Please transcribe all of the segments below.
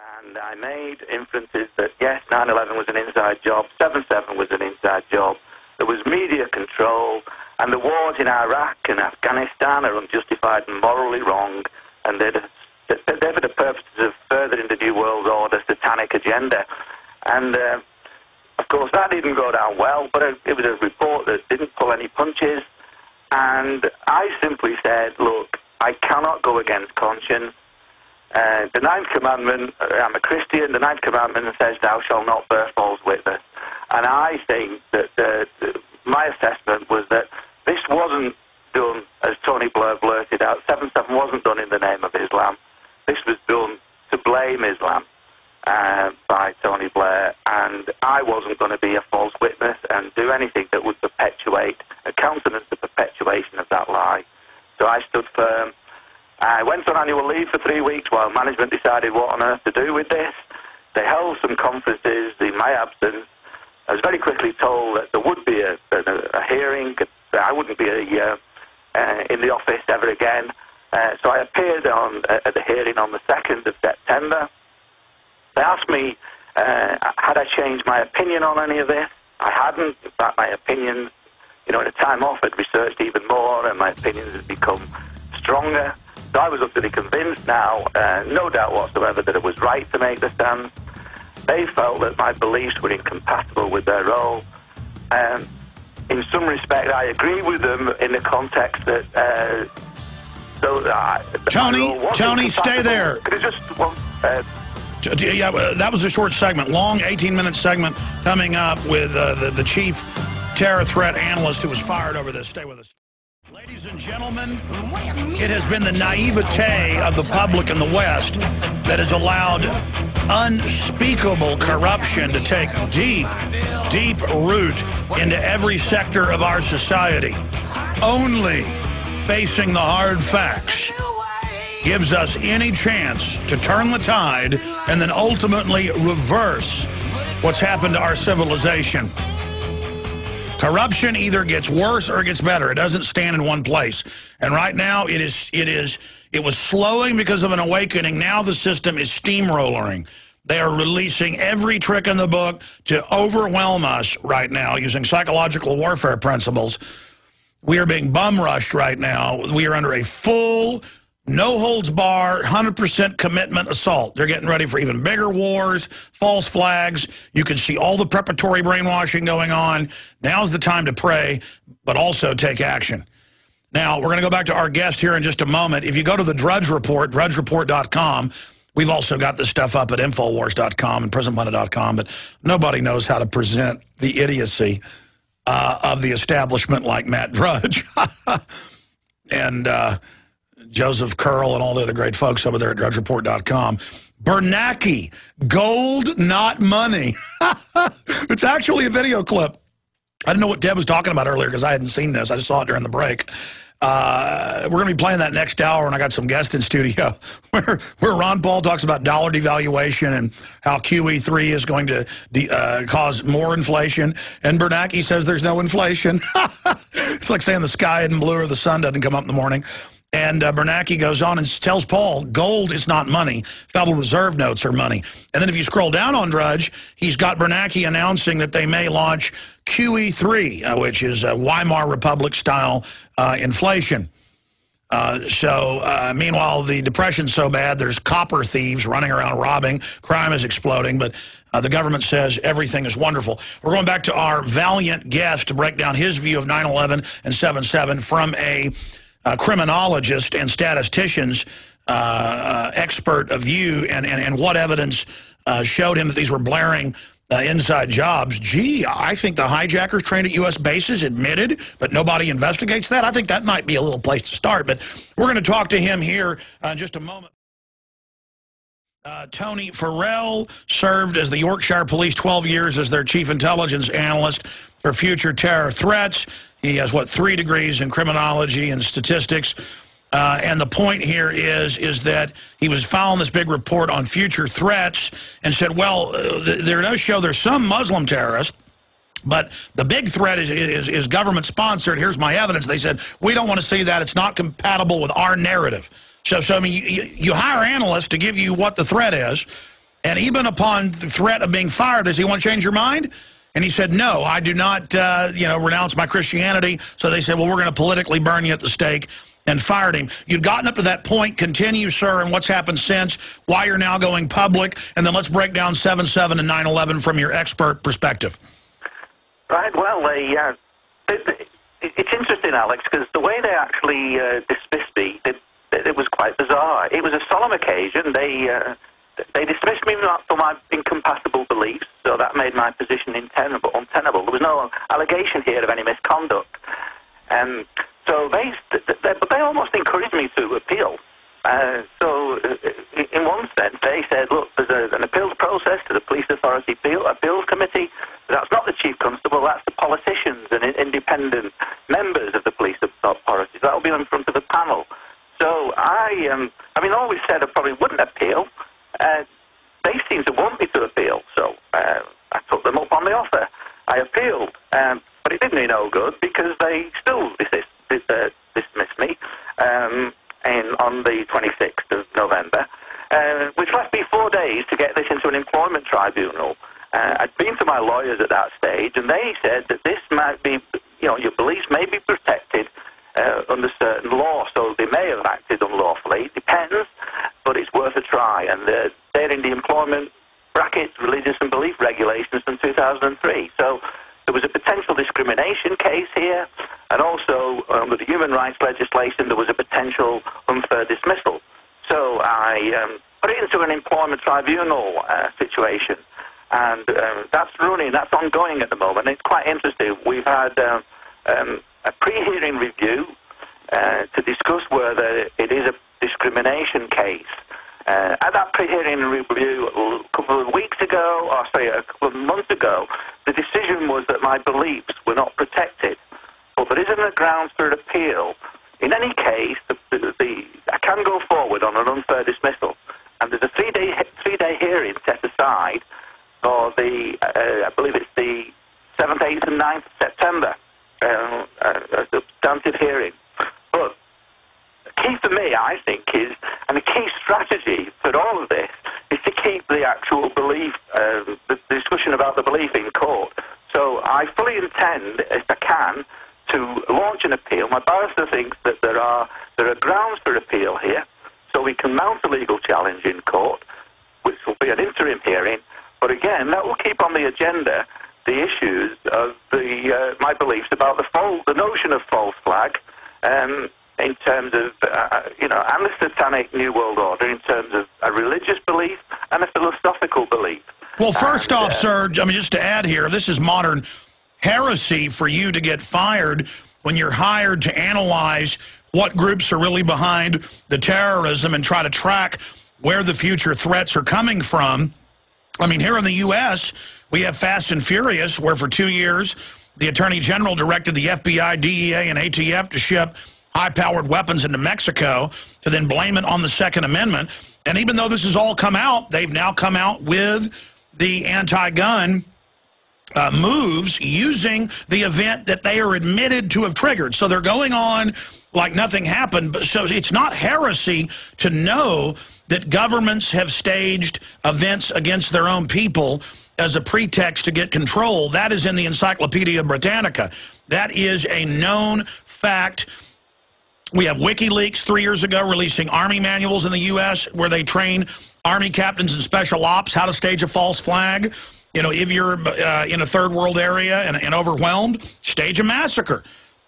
And I made inferences that, yes, 9/11 was an inside job, 7/7 was an inside job, there was media control, and the wars in Iraq and Afghanistan are unjustified and morally wrong, and they're for the purposes of furthering the New World Order satanic agenda. And, of course, that didn't go down well, but it was a report that didn't pull any punches, and I simply said, look, I cannot go against conscience. The Ninth Commandment, I'm a Christian, the Ninth Commandment says, thou shalt not bear false witness. And I think that my assessment was that this wasn't done, as Tony Blair blurted out, 7/7 wasn't done in the name of Islam. This was done to blame Islam by Tony Blair, and I wasn't going to be a false witness and do anything that would perpetuate, countenance the perpetuation of that lie. So I stood firm. I went on annual leave for 3 weeks while management decided what on earth to do with this. They held some conferences in my absence. I was very quickly told that there would be a hearing, that I wouldn't be in the office ever again. So I appeared at the hearing on the 2nd of September. They asked me, had I changed my opinion on any of this? I hadn't. In fact, my opinions, in a time off, I'd researched even more, and my opinions had become stronger. So I was utterly convinced now, no doubt whatsoever, that it was right to make the stand. They felt that my beliefs were incompatible with their role. In some respect, I agree with them in the context that... Tony, stay there. Could I just... yeah, that was a short segment, long 18-minute segment coming up with the chief terror threat analyst who was fired over this. Stay with us. Ladies and gentlemen, it has been the naivete of the public in the West that has allowed unspeakable corruption to take deep, deep root into every sector of our society. Only facing the hard facts gives us any chance to turn the tide and then ultimately reverse what's happened to our civilization. Corruption either gets worse or it gets better. It doesn't stand in one place. And right now it was slowing because of an awakening. Now the system is steamrollering. They are releasing every trick in the book to overwhelm us right now using psychological warfare principles. We are being bum rushed right now. We are under a full, no-holds-bar, 100% commitment assault. They're getting ready for even bigger wars, false flags. You can see all the preparatory brainwashing going on. Now's the time to pray, but also take action. Now, we're going to go back to our guest here in just a moment. If you go to the Drudge Report, drudgereport.com, we've also got this stuff up at Infowars.com and PrisonPundit.com, but nobody knows how to present the idiocy of the establishment like Matt Drudge. And... Joseph Curl and all the other great folks over there at drudgereport.com. Bernanke, gold, not money. It's actually a video clip. I didn't know what Deb was talking about earlier because I hadn't seen this. I just saw it during the break. We're going to be playing that next hour, and I got some guests in studio where Ron Paul talks about dollar devaluation and how QE3 is going to cause more inflation, and Bernanke says there's no inflation. It's like saying the sky isn't blue or the sun doesn't come up in the morning. And Bernanke goes on and tells Paul, gold is not money. Federal Reserve notes are money. And then if you scroll down on Drudge, he's got Bernanke announcing that they may launch QE3, which is Weimar Republic-style inflation. Meanwhile, the depression's so bad, there's copper thieves running around robbing. Crime is exploding, but the government says everything is wonderful. We're going back to our valiant guest to break down his view of 9/11 and 7/7 from a criminologist and statistician's expert of view and what evidence showed him that these were blaring inside jobs. Gee, I think the hijackers trained at U.S. bases admitted, but nobody investigates that. I think that might be a little place to start, but we're going to talk to him here in just a moment. Tony Farrell served as the Yorkshire Police 12 years as their chief intelligence analyst for future terror threats. He has, 3 degrees in criminology and statistics. And the point here is that he was following this big report on future threats and said, well, there does show there's some Muslim terrorists, but the big threat is government-sponsored. Here's my evidence. They said, we don't want to see that. It's not compatible with our narrative. So I mean, you hire analysts to give you what the threat is, And even upon the threat of being fired, they say, "You want to change your mind?" And he said, "No, I do not, renounce my Christianity." So they said, "Well, we're going to politically burn you at the stake," and fired him. You'd gotten up to that point. Continue, sir, and what's happened since, why you're now going public, and then let's break down 7/7 and 9/11 from your expert perspective. Right, well, it's interesting, Alex, because the way they actually dismissed me, it was quite bizarre. It was a solemn occasion. They dismissed me for my incompatible beliefs, so that made my position untenable. There was no allegation here of any misconduct. So they almost encouraged me to appeal. So in one sense, they said, look, there's an appeals process to the Police Authority Appeals Committee. That's not the Chief Constable, that's the politicians and independent members of the Police Authority. That will be in front of the panel. So I always said I probably wouldn't appeal. They seemed to want me to appeal, so I took them up on the offer. I appealed, but it did me no good because they still dismissed me on the 26th of November, which left me 4 days to get this into an employment tribunal. I'd been to my lawyers at that stage, and they said that this might be, your beliefs may be protected under certain law, so they may have acted unlawfully. It depends, but it's worth a try. And they're in the employment brackets, religious and belief regulations from 2003. So there was a potential discrimination case here, and also under the human rights legislation, there was a potential unfair dismissal. So I put it into an employment tribunal situation, and that's ongoing at the moment. It's quite interesting. We've had a pre-hearing review to discuss whether it is a discrimination case. At that pre-hearing review a couple of months ago, the decision was that my beliefs were not protected. But there isn't a grounds for appeal. In any case, I can go forward on an unfair dismissal, and there's a three-day hearing set aside for I believe it's the 7th, 8th, and 9th of September, a substantive hearing. But the key for me, I think, and the key strategy for all of this is to keep the actual belief, the discussion about the belief in court. So I fully intend, if I can, to launch an appeal. My barrister thinks that there are grounds for appeal here, so we can mount a legal challenge in court, which will be an interim hearing. But again, that will keep on the agenda the issues of my beliefs about the notion of false flag, in terms of and the satanic New World Order, in terms of a religious belief and a philosophical belief. Well, first off, sir, just to add here, this is modern heresy for you to get fired when you're hired to analyze what groups are really behind the terrorism and try to track where the future threats are coming from. I mean, here in the U.S., we have Fast and Furious, where for 2 years, the Attorney General directed the FBI, DEA, and ATF to ship high-powered weapons into Mexico to then blame it on the Second Amendment. And even though this has all come out, they've now come out with the anti-gun moves using the event that they are admitted to have triggered. So they're going on like nothing happened. But so it's not heresy to know that governments have staged events against their own people as a pretext to get control. That is in the Encyclopedia Britannica. That is a known fact. We have WikiLeaks 3 years ago releasing Army manuals in the U.S. where they train Army captains and special ops how to stage a false flag. If you're in a third world area and overwhelmed, stage a massacre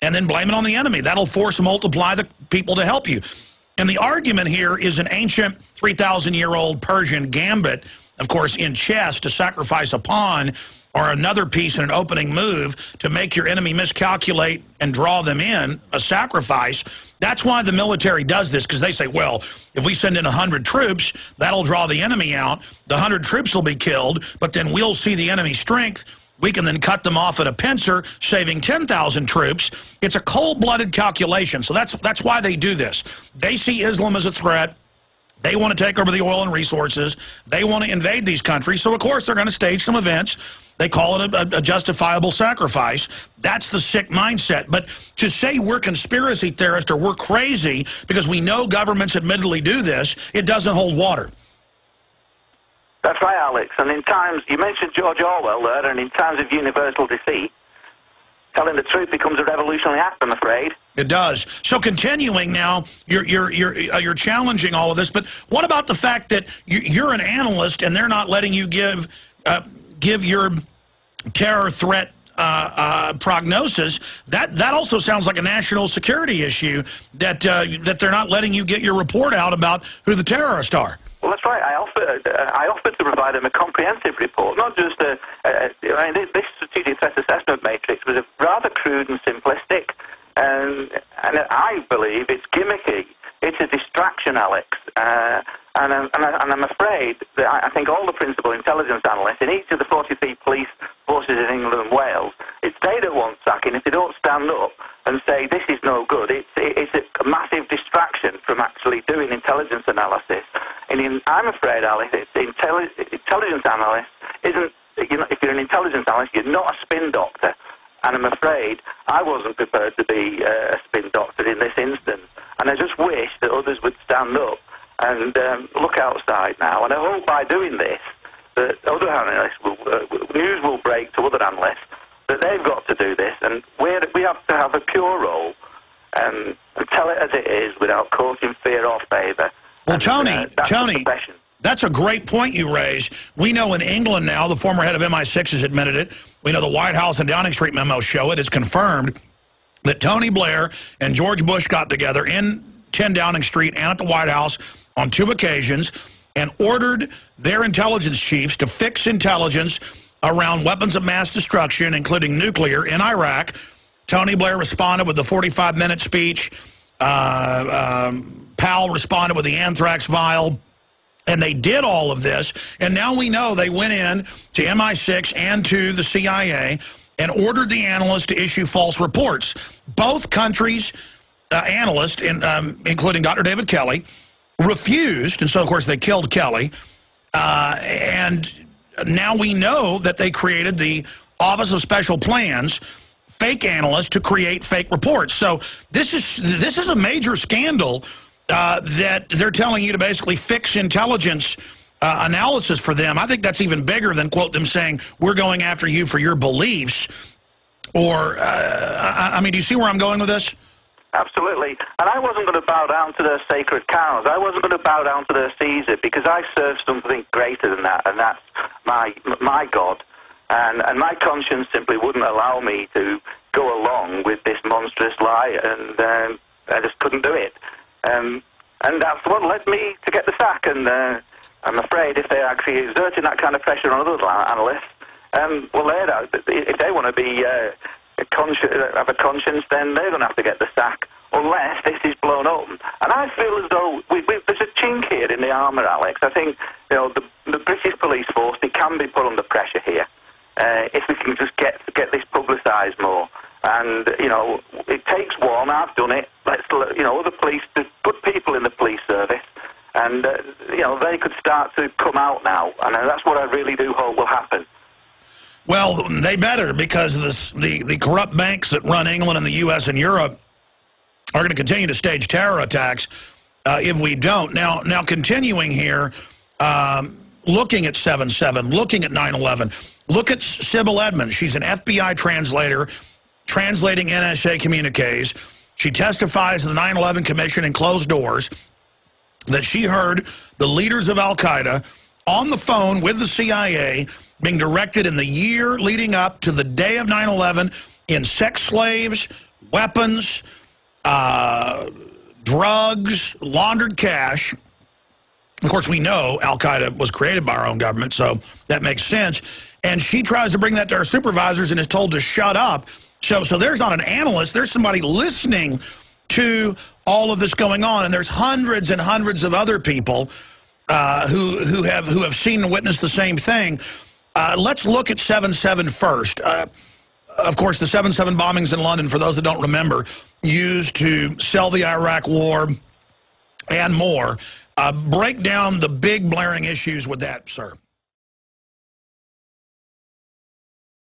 and then blame it on the enemy. That'll force multiply the people to help you. And the argument here is an ancient 3,000-year-old Persian gambit, of course, in chess, to sacrifice a pawn or another piece in an opening move to make your enemy miscalculate and draw them in, a sacrifice. That's why the military does this, because they say, well, if we send in 100 troops, that'll draw the enemy out. The 100 troops will be killed, but then we'll see the enemy's strength. We can then cut them off at a pincer, saving 10,000 troops. It's a cold-blooded calculation, so that's why they do this. They see Islam as a threat. They want to take over the oil and resources. They want to invade these countries, so of course they're going to stage some events. They call it a justifiable sacrifice. That's the sick mindset. But to say we're conspiracy theorists or we're crazy because we know governments admittedly do this, it doesn't hold water. That's right, Alex. And in times, you mentioned George Orwell there, and in times of universal deceit, telling the truth becomes a revolutionary act, I'm afraid. It does. So continuing now, you're challenging all of this, but what about the fact that you're an analyst and they're not letting you give your terror threat prognosis? That also sounds like a national security issue, that they're not letting you get your report out about who the terrorists are. Well, that's right. I offered to provide them a comprehensive report, not just this strategic threat assessment matrix was rather crude and simplistic, and I believe it's gimmicky. It's a distraction, Alex. And I'm afraid that I think all the principal intelligence analysts in each of the 43 police forces in England and Wales, it's they that want sacking. If they don't stand up and say this is no good, it's a massive distraction from actually doing intelligence analysis. And I'm afraid, Alex, intelligence analyst isn't. If you're an intelligence analyst, you're not a spin doctor. And I'm afraid I wasn't prepared to be a spin doctor in this instance. And I just wish that others would stand up and look outside now. And I hope by doing this that other analysts news will break to other analysts that they've got to do this. And we have to have a pure role and tell it as it is without causing fear or favour. Well, Tony, that's a great point you raise. We know in England now, the former head of MI6 has admitted it. We know the White House and Downing Street memo show it. It's confirmed that Tony Blair and George Bush got together in 10 Downing Street and at the White House on 2 occasions and ordered their intelligence chiefs to fix intelligence around weapons of mass destruction, including nuclear, in Iraq. Tony Blair responded with the 45-minute speech. Powell responded with the anthrax vial. And they did all of this, and now we know they went in to MI6 and to the CIA and ordered the analysts to issue false reports. Both countries' analysts, including Dr. David Kelly, refused, and so, of course, they killed Kelly. And now we know that they created the Office of Special Plans, fake analysts, to create fake reports. So this is a major scandal. That they're telling you to basically fix intelligence analysis for them. I think that's even bigger than, quote, them saying, we're going after you for your beliefs. Or, I mean, do you see where I'm going with this? Absolutely. And I wasn't going to bow down to their sacred cows. I wasn't going to bow down to their Caesar, because I serve something greater than that, and that's my God. And my conscience simply wouldn't allow me to go along with this monstrous lie, and I just couldn't do it. And that's what led me to get the sack. And I'm afraid if they're actually exerting that kind of pressure on other analysts, well, if they want to be have a conscience, then they're going to have to get the sack, unless this is blown up. And I feel as though there's a chink here in the armour, Alex. I think the British police force, they can be put under pressure here if we can just get this publicised more. And, it takes one. I've done it. Other police, there's good people in the police service. And, they could start to come out now. And that's what I really do hope will happen. Well, they better, because the corrupt banks that run England and the U.S. and Europe are going to continue to stage terror attacks if we don't. Now continuing here, looking at 7/7, looking at 9/11, look at Sybil Edmonds. She's an FBI translator, translating NSA communiques. She testifies in the 9/11 Commission in closed doors that she heard the leaders of al-Qaeda on the phone with the CIA being directed in the year leading up to the day of 9/11 in sex slaves, weapons, drugs, laundered cash. Of course, we know al-Qaeda was created by our own government, so that makes sense. And she tries to bring that to her supervisors and is told to shut up. So there's not an analyst. There's somebody listening to all of this going on, and there's hundreds and hundreds of other people who have seen and witnessed the same thing. Let's look at 7/7 first. Of course, the 7/7 bombings in London, for those that don't remember, used to sell the Iraq war and more. Break down the big blaring issues with that, sir.